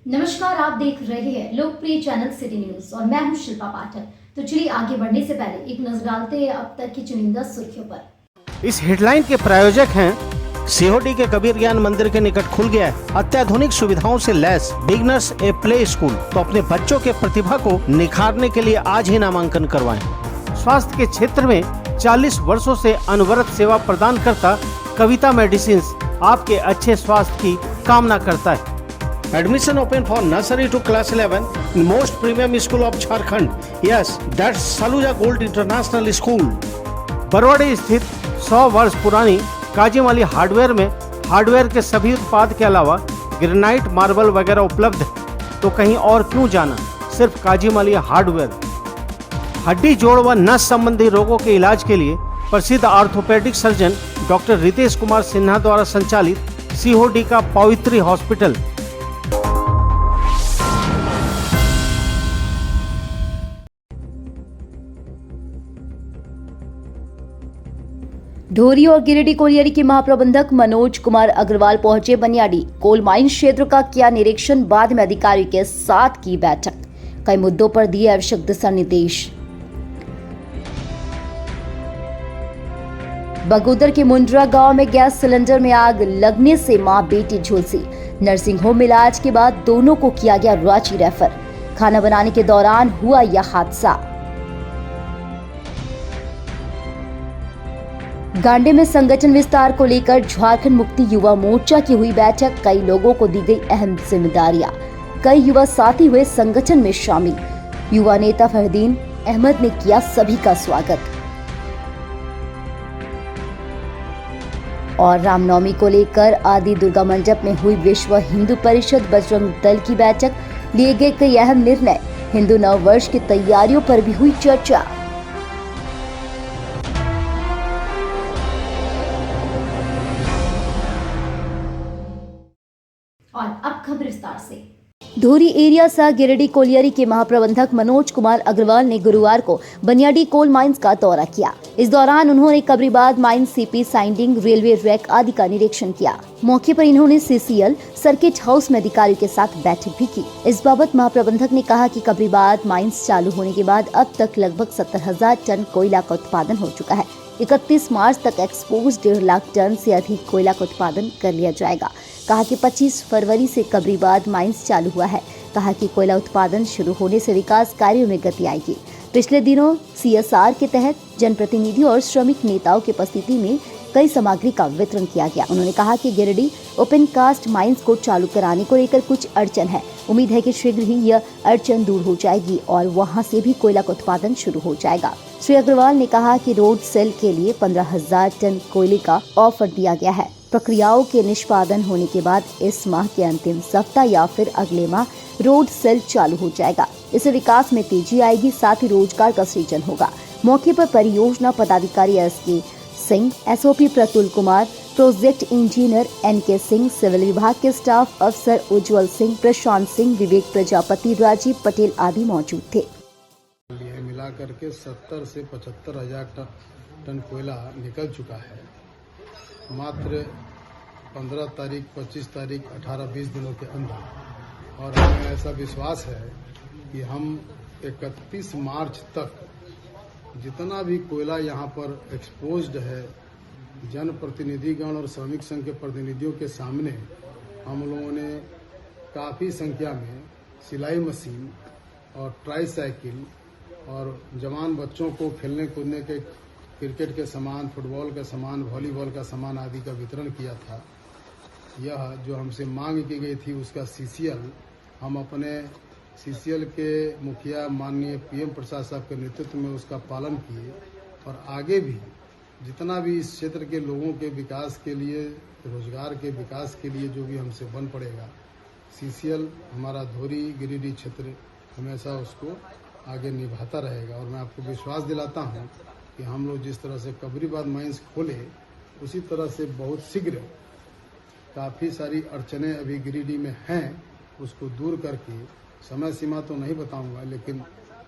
नमस्कार, आप देख रहे हैं लोकप्रिय चैनल सिटी न्यूज और मैं हूं शिल्पा पाठक। तो चलिए आगे बढ़ने से पहले एक नजर डालते हैं अब तक की चुनिंदा सुर्खियों पर। इस हेडलाइन के प्रायोजक हैं सीओडी के कबीर ज्ञान मंदिर के निकट खुल गया है अत्याधुनिक सुविधाओं से lace beginners a play school. तो अपने बच्चों के प्रतिभा को निखारने के लिए आज ही नामांकन करवाएं। स्वास्थ्य के क्षेत्र में 40 वर्षों से अनवरत सेवा प्रदान करता कविता मेडिसिन्स आपके अच्छे स्वास्थ्य की कामना करता है। Admission open for nursery to class 11 in most premium school of Jharkhand. Yes, that's Saluja Gold International School. Barwadi स्थित 100 वर्ष पुरानी काजीमाली हार्डवेयर में हार्डवेयर के सभी उत्पाद के अलावा ग्रेनाइट, मार्बल वगैरह उपलब्ध है। तो कहीं और क्यों जाना, सिर्फ काजीमाली हार्डवेयर। हड्डी, जोड़ व नस संबंधी रोगों के इलाज के लिए प्रसिद्ध orthopaedic surgeon doctor Ritesh Kumar Sinha द्वारा संचालित सीओडी का पवित्री हॉस्पिटल। ढोरी और गिरिडीह कोलियरी के महाप्रबंधक मनोज कुमार अग्रवाल पहुंचे बनियाडी कोल माइन क्षेत्र का किया निरीक्षण। बाद में अधिकारियों के साथ की बैठक, कई मुद्दों पर दिए आवश्यक दिशा निर्देश। बगोदर के मुंड्रा गांव में गैस सिलेंडर में आग लगने से मां बेटी झुलसी। नर्सिंग होम में इलाज के बाद दोनों को किया गया रांची रेफर। खाना बनाने के दौरान हुआ यह हादसा। गांडे में संगठन विस्तार को लेकर झारखंड मुक्ति युवा मोर्चा की हुई बैठक। कई लोगों को दी गई अहम जिम्मेदारियां। कई युवा साथी हुए संगठन में शामिल। युवा नेता फरदीन अहमद ने किया सभी का स्वागत। और रामनवमी को लेकर आदि दुर्गा मंडप में हुई विश्व हिंदू परिषद बजरंग दल की बैठक। लिए गए कई अहम निर्णय। हिंदू नव वर्ष की तैयारियों पर भी हुई चर्चा। और अब खबर विस्तार से। धोरी एरिया सा गिरिडीह कोलियरी के महाप्रबंधक मनोज कुमार अग्रवाल ने गुरुवार को बनियाडी कोल माइंस का दौरा किया। इस दौरान उन्होंने Kabribad mines, CP siding, railway rake आदि का निरीक्षण किया। मौके पर इन्होंने सीसीएल सर्किट हाउस में अधिकारियों के साथ बैठक भी की। इस बाबत महाप्रबंधक ने कहा कि कबरीबाद माइंस चालू होने के बाद अब तक लगभग 70,000 टन कोयला का उत्पादन हो चुका है। 31 मार्च तक एक्सपोज 1.5 लाख टन से अधिक कोयला का उत्पादन कर लिया जाएगा। कहा कि 25 फरवरी से कबरीबाद माइंस चालू हुआ है। कहा कि कोयला उत्पादन शुरू होने से विकास कार्यों में गति आएगी। पिछले दिनों सीएसआर के तहत जनप्रतिनिधियों और श्रमिक नेताओं की उपस्थिति में कई सामग्री का वितरण किया गया। उन्होंने कहा कि गिरिडीह ओपन कास्ट माइंस को चालू कराने को लेकर कुछ अड़चन है। उम्मीद है कि शीघ्र ही यह अड़चन दूर हो जाएगी और वहां से भी कोयला का उत्पादन शुरू हो जाएगा। श्री अग्रवाल ने कहा कि रोड सेल के लिए 15,000 टन कोयले का ऑफर दिया गया है। प्रक्रियाओं के निष्पादन होने के बाद इस माह के अंतिम सप्ताह या फिर अगले माह रोड सेल चालू हो जाएगा। इससे विकास में तेजी आएगी, साथ ही रोजगार का सृजन होगा। मौके पर परियोजना पदाधिकारी SK Singh, SOP Pratul Kumar, project engineer NK Singh, civil विभाग के स्टाफ अफसर उज्जवल सिंह, प्रशांत सिंह, विवेक प्रजापति, राजीव पटेल आदि मौजूद थे। मिला करके 70 से 75,000 टन कोयला निकल चुका है। मात्र 15 तारीख, 25 तारीख, 18-20 दिनों के अंदर। और हमें ऐसा विश्वास है कि हम 31 मार्च तक जितना भी कोयला यहाँ पर एक्सपोज्ड है, जनप्रतिनिधिगण और श्रमिक संघ के प्रतिनिधियों के सामने हम लोगों ने काफ़ी संख्या में सिलाई मशीन और ट्राईसाइकिल और जवान बच्चों को खेलने कूदने के क्रिकेट के सामान, फुटबॉल का सामान, वॉलीबॉल का सामान आदि का वितरण किया था। यह जो हमसे मांग की गई थी उसका सीसीएल हम अपने सीसीएल के मुखिया माननीय पीएम प्रसाद साहब के नेतृत्व में उसका पालन किए। और आगे भी जितना भी इस क्षेत्र के लोगों के विकास के लिए, रोजगार के विकास के लिए जो भी हमसे बन पड़ेगा, सीसीएल हमारा धोरी गिरिडीह क्षेत्र हमेशा उसको आगे निभाता रहेगा। और मैं आपको विश्वास दिलाता हूं कि हम लोग जिस तरह से कबरीबाद माइंस खोले, उसी तरह से बहुत शीघ्र काफ़ी सारी अड़चनें अभी गिरिडीह में हैं, उसको दूर करके, समय सीमा तो नहीं बताऊंगा, लेकिन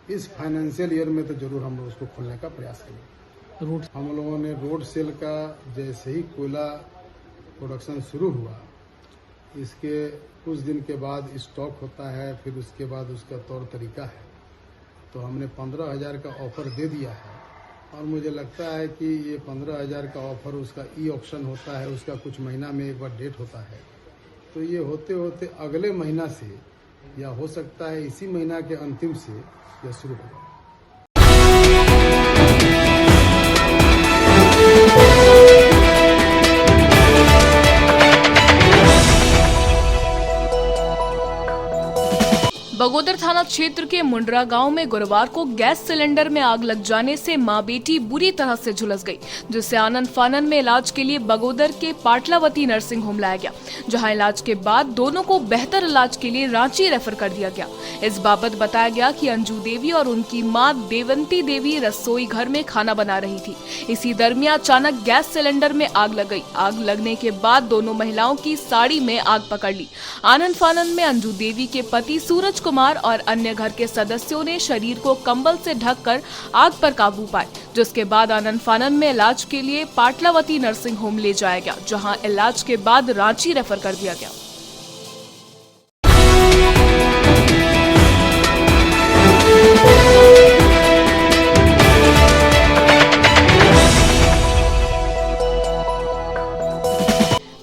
इस फाइनेंशियल ईयर में तो जरूर हम लोग उसको खोलने का प्रयास करेंगे। हम लोगों ने रोड सेल का जैसे ही कोयला प्रोडक्शन शुरू हुआ, इसके कुछ दिन के बाद स्टॉक होता है, फिर उसके बाद उसका तौर तरीका है। तो हमने 15,000 का ऑफर दे दिया है और मुझे लगता है कि ये 15,000 का ऑफर उसका ई ऑक्शन होता है, उसका कुछ महीना में एक बार डेट होता है। तो ये होते होते अगले महीना से या हो सकता है इसी महीना के अंतिम से यह शुरू होगा। बगोदर थाना क्षेत्र के मुंडरा गांव में गुरुवार को गैस सिलेंडर में आग लग जाने से मां बेटी बुरी तरह से झुलस गई, जिससे आनंद फानन में इलाज के लिए बगोदर के पाटलावती नर्सिंग होम लाया गया, जहां इलाज के बाद दोनों को बेहतर इलाज के लिए रांची रेफर कर दिया गया। इस बाबत बताया गया कि अंजू देवी और उनकी मां देवंती देवी रसोई घर में खाना बना रही थी। इसी दरमियान अचानक गैस सिलेंडर में आग लग गई। आग लगने के बाद दोनों महिलाओं की साड़ी में आग पकड़ ली। आनंद फानन में अंजू देवी के पति सूरज कुमार और अन्य घर के सदस्यों ने शरीर को कंबल से ढककर आग पर काबू पाए, जिसके बाद आनंद फानन में इलाज के लिए पाटलावती नर्सिंग होम ले जाया गया, जहां इलाज के बाद रांची रेफर कर दिया गया।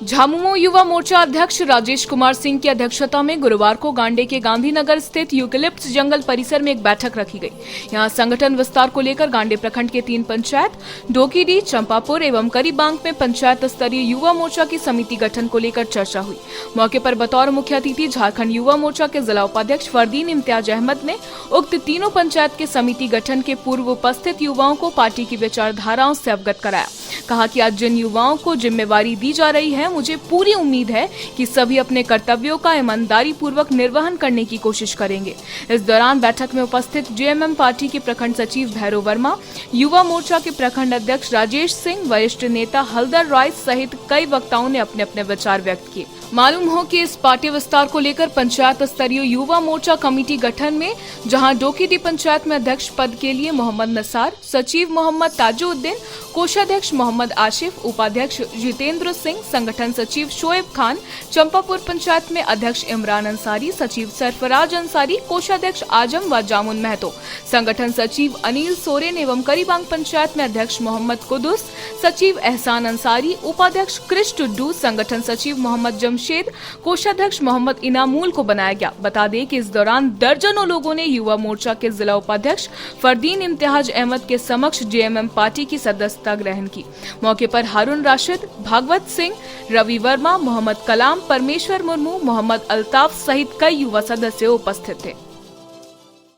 झामुमो युवा मोर्चा अध्यक्ष राजेश कुमार सिंह की अध्यक्षता में गुरुवार को गांडे के गांधीनगर स्थित यूकेलिप्टस जंगल परिसर में एक बैठक रखी गई। यहां संगठन विस्तार को लेकर गांडे प्रखंड के 3 पंचायत डोकीडी, चंपापुर एवं करीबांग में पंचायत स्तरीय युवा मोर्चा की समिति गठन को लेकर चर्चा हुई। मौके पर बतौर मुख्य अतिथि झारखंड युवा मोर्चा के जिला उपाध्यक्ष फरदीन इम्तियाज अहमद ने उक्त तीनों पंचायत के समिति गठन के पूर्व उपस्थित युवाओं को पार्टी की विचारधाराओं से अवगत कराया। कहा कि आज जिन युवाओं को जिम्मेवारी दी जा रही है, मुझे पूरी उम्मीद है कि सभी अपने कर्तव्यों का ईमानदारी पूर्वक निर्वहन करने की कोशिश करेंगे। इस दौरान बैठक में उपस्थित जेएमएम पार्टी के प्रखंड सचिव भैरव वर्मा, युवा मोर्चा के प्रखंड अध्यक्ष राजेश सिंह, वरिष्ठ नेता हलदर राय सहित कई वक्ताओं ने अपने अपने विचार व्यक्त किए। मालूम हो कि इस पार्टी विस्तार को लेकर पंचायत स्तरीय युवा मोर्चा कमेटी गठन में जहां डोकीडी पंचायत में अध्यक्ष पद के लिए मोहम्मद नसार, सचिव मोहम्मद ताजुद्दीन, कोषाध्यक्ष मोहम्मद आशिफ, उपाध्यक्ष जितेंद्र सिंह, संगठन सचिव शोएब खान, चंपापुर पंचायत में अध्यक्ष इमरान अंसारी, सचिव सरफराज अंसारी, कोषाध्यक्ष आजम व जामुन महतो, संगठन सचिव अनिल सोरेन एवं करीबांग पंचायत में अध्यक्ष मोहम्मद कुदुस, सचिव एहसान अंसारी, उपाध्यक्ष कृष्ण टुड्डू, संगठन सचिव मोहम्मद जमशेद, कोषाध्यक्ष मोहम्मद इनामुल को बनाया गया। बता दें कि इस दौरान दर्जनों लोगों ने युवा मोर्चा के जिला उपाध्यक्ष फरदीन इम्तियाज अहमद के समक्ष जेएमएम पार्टी की सदस्यता ग्रहण की। मौके पर हारून राशिद, भागवत सिंह, रवि वर्मा, मोहम्मद कलाम, परमेश्वर मुर्मू, मोहम्मद अल्ताफ सहित कई युवा सदस्य उपस्थित थे।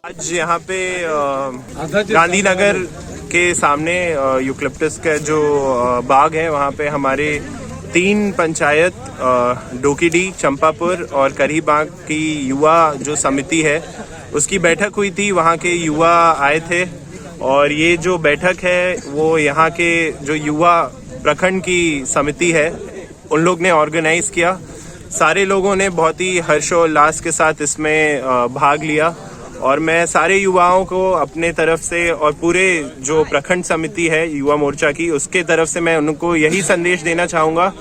आज यहाँ पे गांधीनगर के सामने यूकेलिप्टस का जो बाग है, वहाँ पे हमारे 3 पंचायत डोकीडी, चंपापुर और करीबांग की युवा जो समिति है उसकी बैठक हुई थी। वहाँ के युवा आए थे और ये जो बैठक है वो यहाँ के जो युवा प्रखंड की समिति है उन लोग ने ऑर्गेनाइज किया। सारे लोगों ने बहुत ही हर्षोल्लास के साथ इसमें भाग लिया और मैं सारे युवाओं को अपने तरफ से और पूरे जो प्रखंड समिति है युवा मोर्चा की उसके तरफ से मैं उनको यही संदेश देना चाहूँगा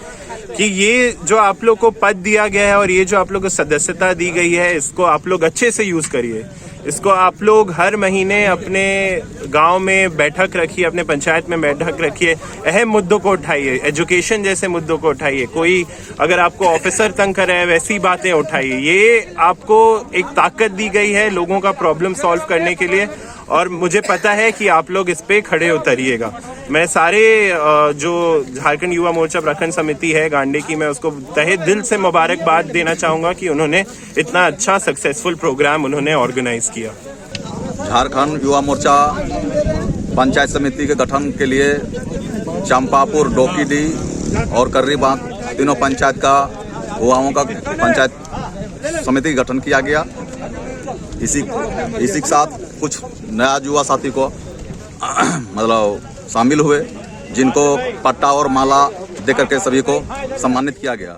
कि ये जो आप लोग को पद दिया गया है और ये जो आप लोग को सदस्यता दी गई है, इसको आप लोग अच्छे से यूज़ करिए। इसको आप लोग हर महीने अपने गांव में बैठक रखिए, अपने पंचायत में बैठक रखिए, अहम मुद्दों को उठाइए, एजुकेशन जैसे मुद्दों को उठाइए। कोई अगर आपको ऑफिसर तंग कर रहा है वैसी बातें उठाइए। ये आपको एक ताकत दी गई है लोगों का प्रॉब्लम सॉल्व करने के लिए और मुझे पता है कि आप लोग इस पे खड़े उतरिएगा। मैं सारे जो झारखंड युवा मोर्चा प्रखंड समिति है गांडे की, मैं उसको तहे दिल से मुबारकबाद देना चाहूँगा कि उन्होंने इतना अच्छा सक्सेसफुल प्रोग्राम उन्होंने ऑर्गेनाइज किया। झारखंड युवा मोर्चा पंचायत समिति के गठन के लिए चंपापुर, डोकीडी और करीबांग तीनों पंचायत का युवाओं का पंचायत समिति गठन किया गया। इसी के साथ कुछ नया युवा साथी को मतलब शामिल हुए, जिनको पट्टा और माला देकर के सभी को सम्मानित किया गया।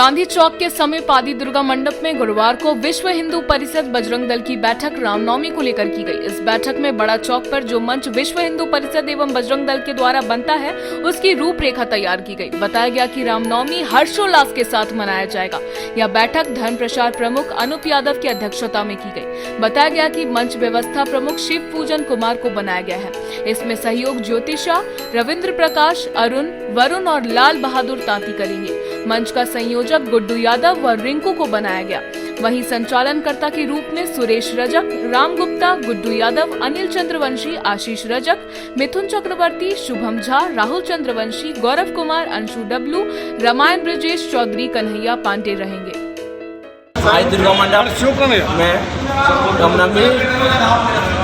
गांधी चौक के समीप आदि दुर्गा मंडप में गुरुवार को विश्व हिंदू परिषद बजरंग दल की बैठक रामनवमी को लेकर की गई। इस बैठक में बड़ा चौक पर जो मंच विश्व हिंदू परिषद एवं बजरंग दल के द्वारा बनता है उसकी रूपरेखा तैयार की गई। बताया गया कि रामनवमी हर्षोल्लास के साथ मनाया जाएगा। यह बैठक धर्म प्रचार प्रमुख अनुप यादव की अध्यक्षता में की गई। बताया गया कि मंच व्यवस्था प्रमुख शिव पूजन कुमार को बनाया गया है। इसमें सहयोग ज्योतिषा, रविंद्र प्रकाश, अरुण, वरुण और लाल बहादुर तांती करेंगे। मंच का संयोजक गुड्डू यादव व रिंकू को बनाया गया। वहीं संचालनकर्ता के रूप में सुरेश रजक, राम गुप्ता, गुड्डू यादव, अनिल चंद्रवंशी, आशीष रजक, मिथुन चक्रवर्ती, शुभम झा, राहुल चंद्रवंशी, गौरव कुमार, अंशु डब्लू, रामायण ब्रजेश चौधरी, कन्हैया पांडे रहेंगे। आज दुर्गा मंडप में रामनवमी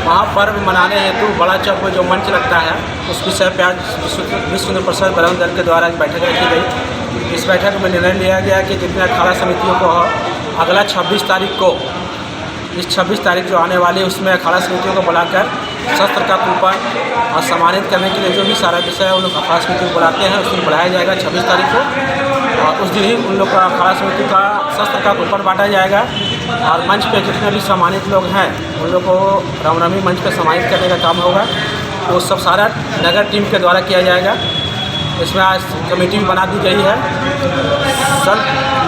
महापर्व मनाने हेतु बड़ा चौक में जो मंच लगता है उस विषय पर आज विश्व हिंदू परिषद बजरंग दल के द्वारा एक बैठक रखी गई। इस बैठक में निर्णय लिया गया कि जितने अखाड़ा समितियों को अगला 26 तारीख को इस 26 तारीख जो आने वाली है उसमें अखाड़ा समितियों को बुलाकर शस्त्र का कूपन और सम्मानित करने के लिए जो भी सारा विषय है उन लोग अखाड़ा समिति को बुलाते हैं उस दिन बुलाया जाएगा 26 तारीख को। और उस दिन ही उन लोग का अखाड़ा समिति का शस्त्र का कूपन बांटा जाएगा। और मंच पे जितने भी सम्मानित लोग हैं उन लोग को रामनवमी मंच पे सम्मानित करने का काम होगा। वो सब सारा नगर टीम के द्वारा किया जाएगा। इसमें आज कमेटी भी बना दी गई है।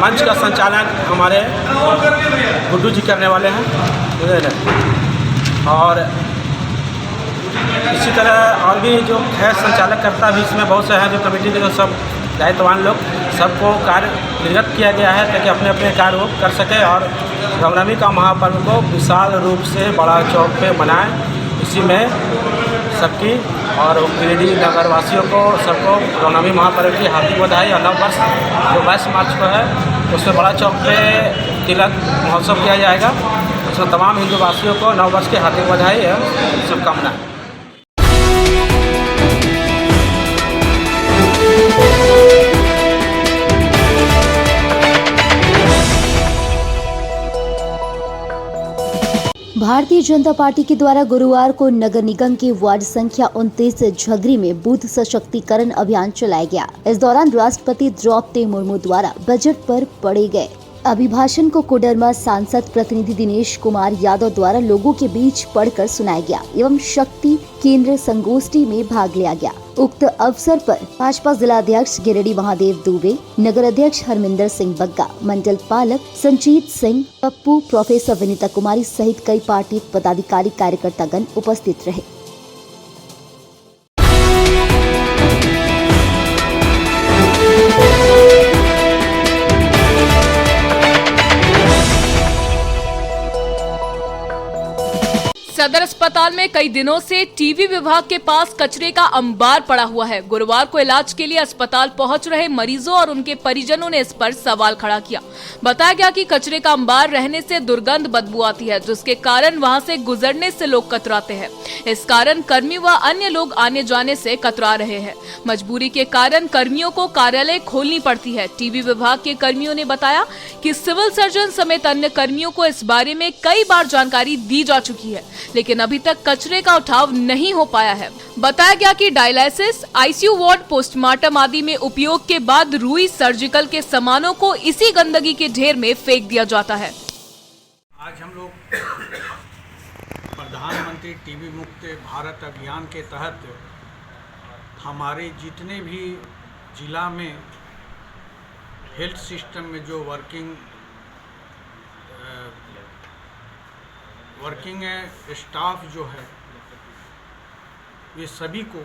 मंच का संचालन हमारे गुड्डू जी करने वाले हैं और इसी तरह और भी जो है संचालक करता भी इसमें बहुत से हैं जो कमेटी के जो सब दायित्ववान लोग सबको कार्य निर्गत किया गया है ताकि अपने अपने कार्य वो कर सके और रामनवमी का महापर्व को विशाल रूप से बड़ा चौक पे मनाएं। इसी में सबकी और गिरिडीह नगरवासियों को सबको रामनवमी महापर्व की हार्दिक बधाई। और नव वर्ष जो 22 मार्च को है उसमें बड़ा चौक पे तिलक महोत्सव किया जाएगा। उसमें तमाम हिंदू वासियों को नव वर्ष की हार्दिक बधाई एवं शुभकामनाएं। भारतीय जनता पार्टी के द्वारा गुरुवार को नगर निगम के वार्ड संख्या 29 झगरी में बूथ सशक्तिकरण अभियान चलाया गया। इस दौरान राष्ट्रपति द्रौपदी मुर्मू द्वारा बजट पर पढ़े गए अभिभाषण को कोडरमा सांसद प्रतिनिधि दिनेश कुमार यादव द्वारा लोगों के बीच पढ़कर सुनाया गया एवं शक्ति केंद्र संगोष्ठी में भाग लिया गया। उक्त अवसर पर भाजपा जिला अध्यक्ष गिरिडीह महादेव दुबे, नगर अध्यक्ष हरमिंदर सिंह बग्गा, मंडल पालक संजीत सिंह, पप्पू, प्रोफेसर विनीता कुमारी सहित कई पार्टी पदाधिकारी कार्यकर्तागण उपस्थित रहे। सदर अस्पताल में कई दिनों से टीबी विभाग के पास कचरे का अंबार पड़ा हुआ है। गुरुवार को इलाज के लिए अस्पताल पहुंच रहे मरीजों और उनके परिजनों ने इस पर सवाल खड़ा किया। बताया गया कि कचरे का अंबार रहने से दुर्गंध बदबू आती है जिसके कारण वहां से गुजरने से लोग कतराते हैं। इस कारण कर्मी व अन्य लोग आने जाने से कतरा रहे हैं। मजबूरी के कारण कर्मियों को कार्यालय खोलनी पड़ती है। टीबी विभाग के कर्मियों ने बताया कि सिविल सर्जन समेत अन्य कर्मियों को इस बारे में कई बार जानकारी दी जा चुकी है लेकिन अभी तक कचरे का उठाव नहीं हो पाया है। बताया गया कि डायलिसिस, आईसीयू वार्ड, पोस्टमार्टम आदि में उपयोग के बाद रुई सर्जिकल के सामानों को इसी गंदगी के ढेर में फेंक दिया जाता है। आज हम लोग प्रधानमंत्री टीबी मुक्त भारत अभियान के तहत हमारे जितने भी जिला में हेल्थ सिस्टम में जो वर्किंग स्टाफ जो है ये सभी को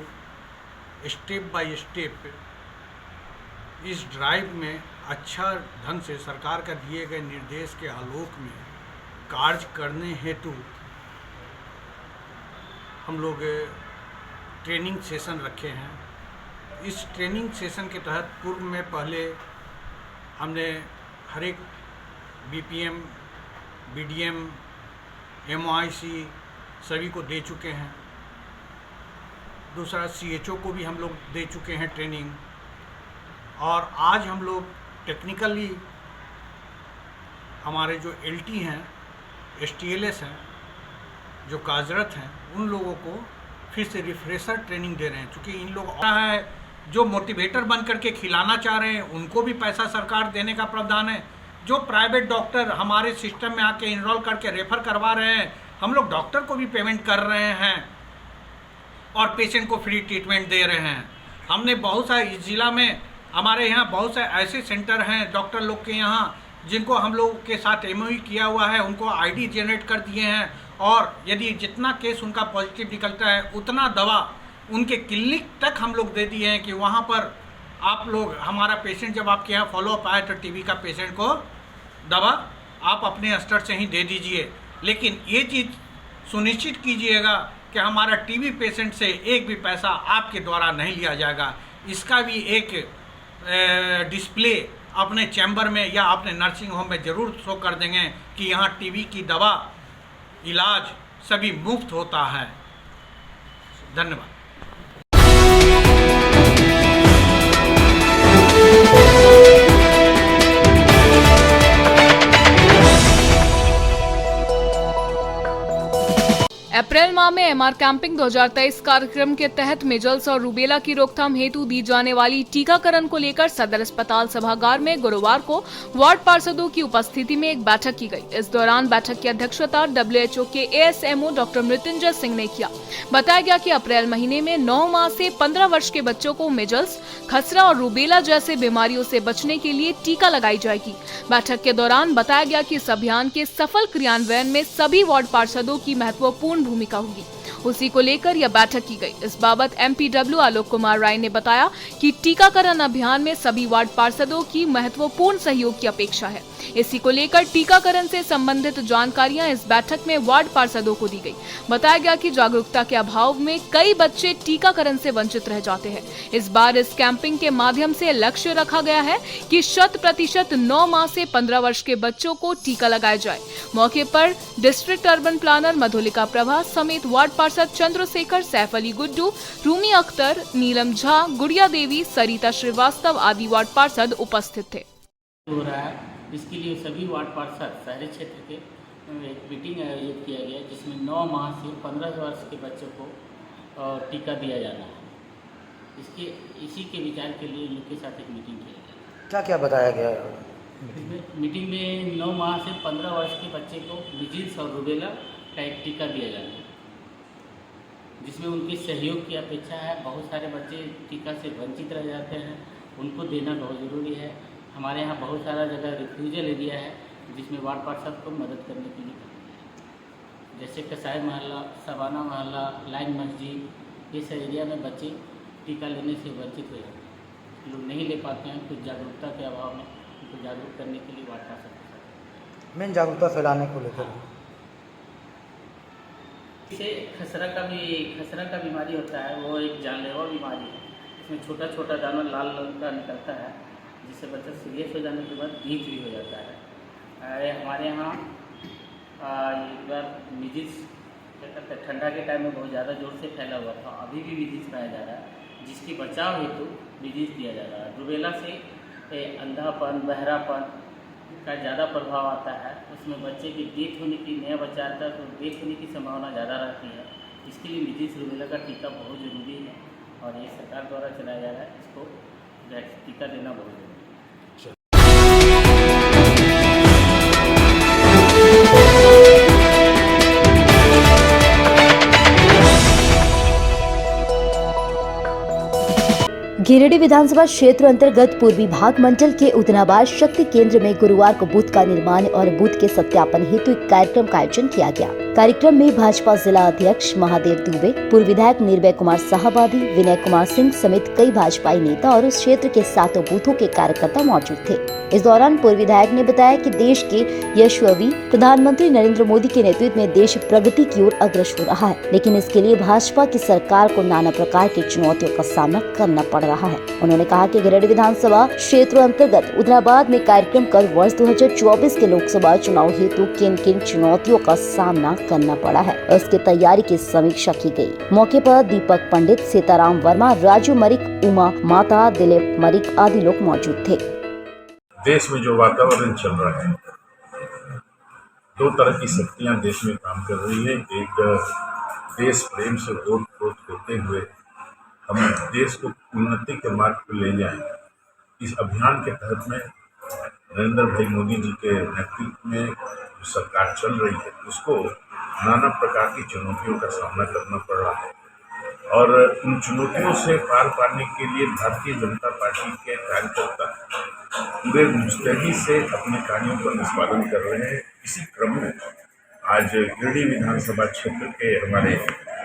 स्टेप बाय स्टेप इस ड्राइव में अच्छा ढंग से सरकार का दिए गए निर्देश के आलोक में कार्य करने हेतु हम लोग ट्रेनिंग सेशन रखे हैं। इस ट्रेनिंग सेशन के तहत पूर्व में पहले हमने हर एक बीपीएम, बीडीएम, एमओआईसी सभी को दे चुके हैं। दूसरा सीएचओ को भी हम लोग दे चुके हैं ट्रेनिंग। और आज हम लोग टेक्निकली हमारे जो एलटी हैं, एसटीएलएस हैं, जो कार्यरत हैं, उन लोगों को फिर से रिफ्रेशर ट्रेनिंग दे रहे हैं। क्योंकि इन लोग है जो मोटिवेटर बन करके खिलाना चाह रहे हैं उनको भी पैसा सरकार देने का प्रावधान है। जो प्राइवेट डॉक्टर हमारे सिस्टम में आके इनरोल करके रेफर करवा रहे हैं, हम लोग डॉक्टर को भी पेमेंट कर रहे हैं और पेशेंट को फ्री ट्रीटमेंट दे रहे हैं। हमने बहुत सारे इस जिला में हमारे यहाँ बहुत से ऐसे सेंटर हैं डॉक्टर लोग के यहाँ जिनको हम लोग के साथ एमओयू किया हुआ है, उनको आईडी जनरेट कर दिए हैं और यदि जितना केस उनका पॉजिटिव निकलता है उतना दवा उनके क्लिनिक तक हम लोग दे दिए हैं कि वहाँ पर आप लोग हमारा पेशेंट जब आपके यहाँ फॉलोअप आए तो टीबी का पेशेंट को दवा आप अपने स्तर से ही दे दीजिए। लेकिन ये चीज़ सुनिश्चित कीजिएगा कि हमारा टीबी पेशेंट से एक भी पैसा आपके द्वारा नहीं लिया जाएगा। इसका भी एक डिस्प्ले अपने चैम्बर में या अपने नर्सिंग होम में ज़रूर शो कर देंगे कि यहाँ टीबी की दवा इलाज सभी मुफ्त होता है। धन्यवाद। अप्रैल माह में एमआर कैंपिंग 2023 कार्यक्रम के तहत मेजल्स और रूबेला की रोकथाम हेतु दी जाने वाली टीकाकरण को लेकर सदर अस्पताल सभागार में गुरुवार को वार्ड पार्षदों की उपस्थिति में एक बैठक की गई। इस दौरान बैठक की अध्यक्षता WHO के ASMO डॉक्टर मृत्युंजय सिंह ने किया। बताया गया कि अप्रैल महीने में 9 माह से 15 वर्ष के बच्चों को मेजल्स, खसरा और रूबेला जैसे बीमारियों से बचने के लिए टीका लगाई जाएगी। बैठक के दौरान बताया गया कि इस अभियान के सफल क्रियान्वयन में सभी वार्ड पार्षदों की महत्वपूर्ण भूमिका होगी। उसी को लेकर यह बैठक की गई। इस बाबत MPW आलोक कुमार राय ने बताया कि टीकाकरण अभियान में सभी वार्ड पार्षदों की महत्वपूर्ण सहयोग की अपेक्षा है। इसी को लेकर टीकाकरण से संबंधित जानकारियां इस बैठक में वार्ड पार्षदों को दी गई। बताया गया कि जागरूकता के अभाव में कई बच्चे टीकाकरण से वंचित रह जाते हैं। इस बार इस कैंपिंग के माध्यम से लक्ष्य रखा गया है कि 100% 9 माह से 15 वर्ष के बच्चों को टीका लगाया जाए। मौके पर district urban planner Madhulika Prabha समेत वार्ड पार्षद चंद्रशेखर, सैफ अली गुड्डू, रूमी अख्तर, नीलम झा, गुड़िया देवी, सरिता श्रीवास्तव आदि वार्ड पार्षद उपस्थित थे। हो रहा है, इसके लिए सभी वार्ड पार्षद शहरी क्षेत्र के एक मीटिंग आयोजित किया गया जिसमें 9 माह से 15 वर्ष के बच्चों को टीका दिया जाना है। इसी के विचार के लिए लोग के साथ एक मीटिंग किया गया। क्या क्या बताया गया? मीटिंग में 9 माह से 15 वर्ष के बच्चे को मीजल्स और रूबेला का एक टीका दिया जाना है, जिसमें उनके सहयोग की अपेक्षा है। बहुत सारे बच्चे टीका से वंचित रह जाते हैं, उनको देना बहुत ज़रूरी है। हमारे यहाँ बहुत सारा जगह रिफ्यूजल एरिया है जिसमें वार्ड पार्षद को मदद करने के लिए, जैसे कसाई मोहल्ला, सबाना मोहल्ला, लाइन मस्जिद, ये सब एरिया में बच्चे टीका लेने से वंचित हो जाते हैं, लोग नहीं ले पाते हैं। कुछ जागरूकता के अभाव में उनको जागरूक करने के लिए वार्ड पार्षद मेन जागरूकता फैलाने को लेकर इसे खसरा का बीमारी होता है, वो एक जानलेवा बीमारी है। इसमें छोटा छोटा दाना लाल रंग का निकलता है जिससे बच्चा सीरियस हो जाने के बाद गीच भी हो जाता है। हमारे यहाँ एक बार मिजिल्स क्या कहते हैं, ठंडा के टाइम में बहुत ज़्यादा जोर से फैला हुआ था। अभी भी मिजिल्स पाया जा रहा है, जिसकी बचाव हेतु मिजिल्स दिया जा रहा है। रूबेला से अंधापन, बहरापन का ज़्यादा प्रभाव आता है। उसमें बच्चे की डेथ होने की, नया बच्चा आता है तो डेथ होने की संभावना ज़्यादा रहती है। इसके लिए मिजिल्स रूबेला का टीका बहुत ज़रूरी है और ये सरकार द्वारा चलाया जा रहा है। इसको टीका देना बहुत ज़रूरी है। गिरिडीह विधानसभा क्षेत्र अंतर्गत पूर्वी भाग मंडल के उदनाबाद शक्ति केंद्र में गुरुवार को बूथ का निर्माण और बूथ के सत्यापन हेतु एक कार्यक्रम का आयोजन किया गया। कार्यक्रम में भाजपा जिला अध्यक्ष महादेव दुबे, पूर्व विधायक निर्भय कुमार साहबादी, विनय कुमार सिंह समेत कई भाजपाई नेता और उस क्षेत्र के 7 बूथों के कार्यकर्ता मौजूद थे। इस दौरान पूर्व विधायक ने बताया कि देश के यशस्वी प्रधानमंत्री नरेंद्र मोदी के नेतृत्व में देश प्रगति की ओर अग्रसर हो रहा है, लेकिन इसके लिए भाजपा की सरकार को नाना प्रकार की चुनौतियों का सामना करना पड़ रहा है। उन्होंने कहा कि गिरिडीह विधानसभा क्षेत्र अंतर्गत उदनाबाद में कार्यक्रम कर वर्ष 2024 के लोकसभा चुनाव हेतु किन किन चुनौतियों का सामना करना पड़ा है, उसकी तैयारी की समीक्षा की गई। मौके पर दीपक पंडित, सीताराम वर्मा, राजू मरिक, उमा माता, दिलीप मरिक आदि लोग मौजूद थे। देश में जो वातावरण चल रहा है, 2 तरह की शक्तियां देश में काम कर रही है। एक देश प्रेम से वोट होते हुए हम देश को उन्नति के मार्ग पर ले जाएं। इस अभियान के तहत में नरेंद्र भाई मोदी जी के नेतृत्व में जो सरकार चल रही है उसको नाना प्रकार की चुनौतियों का सामना करना पड़ रहा है और उन चुनौतियों से पार पाने के लिए भारतीय जनता पार्टी के कार्यकर्ता पूरे मुस्तैदी से अपने कार्यों का निष्पादन कर रहे हैं। इसी क्रम में आज गिरिडीह विधानसभा क्षेत्र के हमारे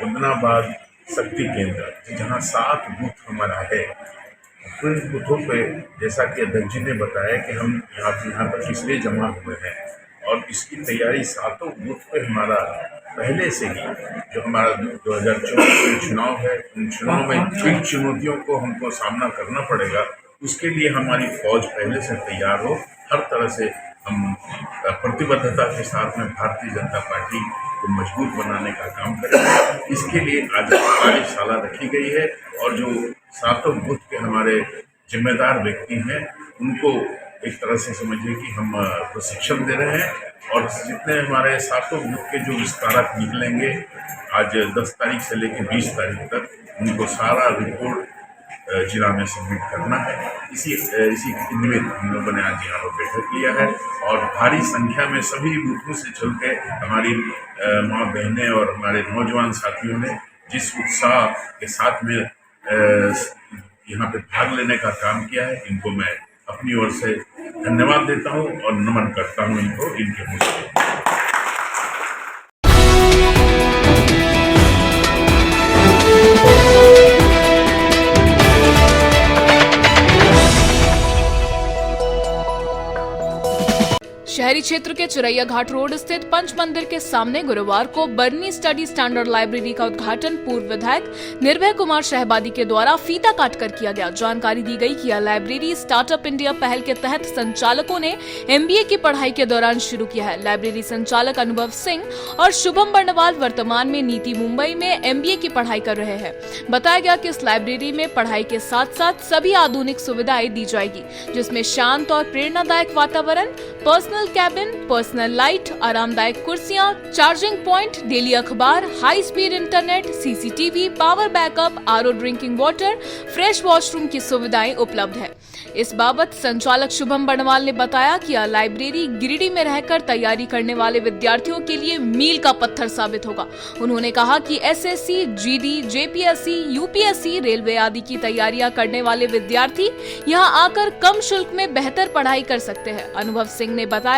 उदनाबाद शक्ति केंद्र जहाँ 7 बूथ हमारा है, उन बूथों पे जैसा कि अध्यक्ष जी ने बताया कि हम यहाँ पर इसलिए जमा हुए हैं और इसकी तैयारी 7 बूथ पे हमारा पहले से ही जो हमारा 2024 के चुनाव है, उन चुनाव में जिन चुनौतियों को हमको सामना करना पड़ेगा उसके लिए हमारी फौज पहले से तैयार हो। हर तरह से हम प्रतिबद्धता के साथ में भारतीय जनता पार्टी को मजबूत बनाने का काम करेंगे। इसके लिए आज कार्यशाला रखी गई है और जो 7 बूथ के हमारे जिम्मेदार व्यक्ति हैं उनको एक तरह से समझिए कि हम प्रशिक्षण दे रहे हैं और जितने हमारे 7 बूथ के जो विस्तारक निकलेंगे आज 10 तारीख से लेकर 20 तारीख तक उनको सारा रिपोर्ट जिला में सबमिट करना है। इसी निमित्त हम लोगों ने आज यहाँ पर बैठक लिया है और भारी संख्या में सभी बूथों से चल के हमारी माँ बहनें और हमारे नौजवान साथियों ने जिस उत्साह के साथ में यहाँ पे भाग लेने का काम किया है, इनको मैं अपनी ओर से धन्यवाद देता हूँ और नमन करता हूँ इनको इनके मुझ से। शहरी क्षेत्र के चिरैया घाट रोड स्थित पंच मंदिर के सामने गुरुवार को बर्नी स्टडी स्टैंडर्ड लाइब्रेरी का उद्घाटन पूर्व विधायक निर्भय कुमार शहबादी के द्वारा फीता काटकर किया गया। जानकारी दी गई कि यह लाइब्रेरी स्टार्टअप इंडिया पहल के तहत संचालकों ने MBA की पढ़ाई के दौरान शुरू किया है। लाइब्रेरी संचालक अनुभव सिंह और शुभम बर्णवाल वर्तमान में नीति मुंबई में MBA की पढ़ाई कर रहे हैं। बताया गया कि इस लाइब्रेरी में पढ़ाई के साथ साथ सभी आधुनिक सुविधाएं दी जाएगी, जिसमें शांत और प्रेरणादायक वातावरण, पर्सनल कैबिन, पर्सनल लाइट, आरामदायक कुर्सियां, चार्जिंग पॉइंट, डेली अखबार, high speed internet, CCTV, power backup, RO drinking water, fresh washroom की सुविधाएं उपलब्ध है। इस बाबत संचालक शुभम बर्णवाल ने बताया कि यह लाइब्रेरी गिरिडीह में रहकर तैयारी करने वाले विद्यार्थियों के लिए मील का पत्थर साबित होगा। उन्होंने कहा कि SSC, GD, JPSC, UPSC, railway आदि की तैयारियां करने वाले विद्यार्थी यहां आकर कम शुल्क में बेहतर पढ़ाई कर सकते हैं। अनुभव सिंह ने बताया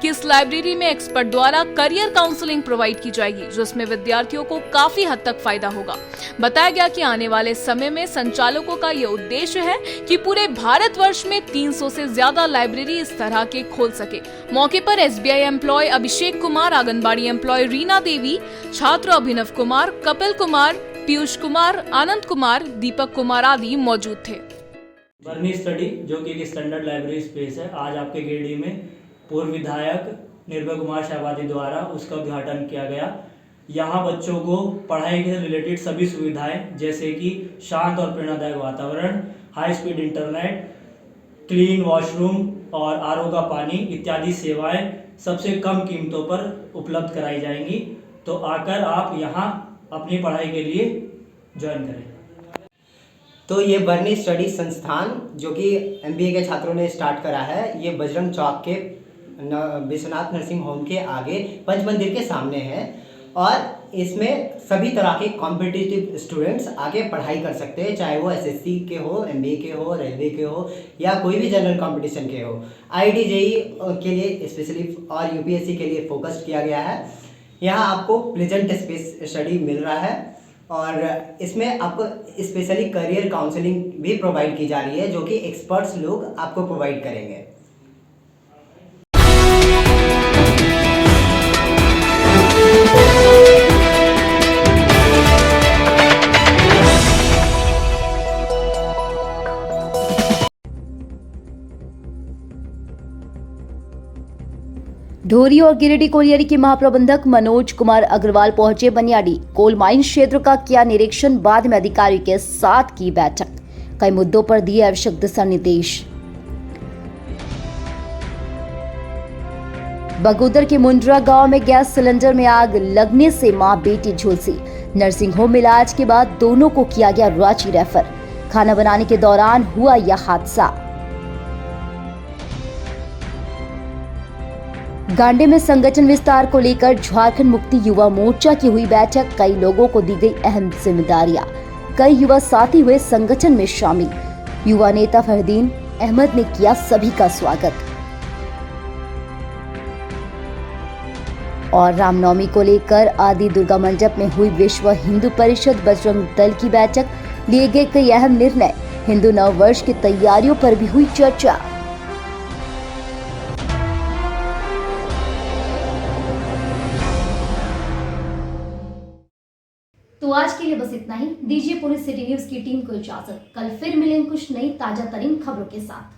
कि इस लाइब्रेरी में एक्सपर्ट द्वारा करियर काउंसलिंग प्रोवाइड की जाएगी, जिसमें विद्यार्थियों को काफी हद तक फायदा होगा। बताया गया कि आने वाले समय में संचालकों का यह उद्देश्य है कि पूरे भारतवर्ष में 300 से ज्यादा लाइब्रेरी इस तरह के खोल सके। मौके पर SBI employ Abhishek Kumar, anganwadi employ Reena देवी, छात्र अभिनव कुमार, कपिल कुमार, पीयूष कुमार, आनंद कुमार, दीपक कुमार आदि मौजूद थे। बर्नी स्टडी जो कि एक स्टैंडर्ड लाइब्रेरी स्पेस है, आज आपके गिरिडीह में पूर्व विधायक निर्भय कुमार शहबादी द्वारा उसका उद्घाटन किया गया। यहाँ बच्चों को पढ़ाई से रिलेटेड सभी सुविधाएं जैसे कि शांत और प्रेरणादायक वातावरण, high speed internet, clean washroom और RO का पानी इत्यादि सेवाएं सबसे कम कीमतों पर उपलब्ध कराई जाएंगी। तो आकर आप यहाँ अपनी पढ़ाई के लिए ज्वाइन करें। तो ये बर्नी स्टडी संस्थान जो कि MBA के छात्रों ने स्टार्ट करा है, ये बजरंग चौक के विश्वनाथ नर्सिंग होम के आगे पंच मंदिर के सामने है और इसमें सभी तरह के कॉम्पिटिटिव स्टूडेंट्स आके पढ़ाई कर सकते हैं, चाहे वो SSC के हो, MBA के हो, रेलवे के हो या कोई भी जनरल कंपटीशन के हो। IIT JEE के लिए स्पेशली और UPSC के लिए फोकस किया गया है। यहाँ आपको प्लेजेंट स्पेस स्टडी मिल रहा है और इसमें आपको स्पेशली करियर काउंसलिंग भी प्रोवाइड की जा रही है, जो कि एक्सपर्ट्स लोग आपको प्रोवाइड करेंगे। ढोरी और गिरिडीह कोलियरी के महाप्रबंधक मनोज कुमार अग्रवाल पहुंचे बनियाडी कोल माइन क्षेत्र का किया निरीक्षण, बाद में अधिकारियों के साथ की बैठक, कई मुद्दों पर दिए आवश्यक दिशा निर्देश। बगोदर के मुंड्रा गांव में गैस सिलेंडर में आग लगने से मां बेटी झुलसी, नर्सिंग होम में इलाज के बाद दोनों को किया गया रांची रेफर। खाना बनाने के दौरान हुआ यह हादसा। गांडे में संगठन विस्तार को लेकर झारखंड मुक्ति युवा मोर्चा की हुई बैठक। कई लोगों को दी गई अहम जिम्मेदारियां। कई युवा साथी हुए संगठन में शामिल। युवा नेता फरदीन अहमद ने किया सभी का स्वागत। और रामनवमी को लेकर आदि दुर्गा मंडप में हुई विश्व हिंदू परिषद बजरंग दल की बैठक। लिए गए कई अहम निर्णय। हिंदू नव वर्ष की तैयारियों पर भी हुई चर्चा। तो आज के लिए बस इतना ही। दीजिए पुलिस सिटी न्यूज की टीम को इजाजत। कल फिर मिलेंगे कुछ नई ताजा तरीन खबरों के साथ।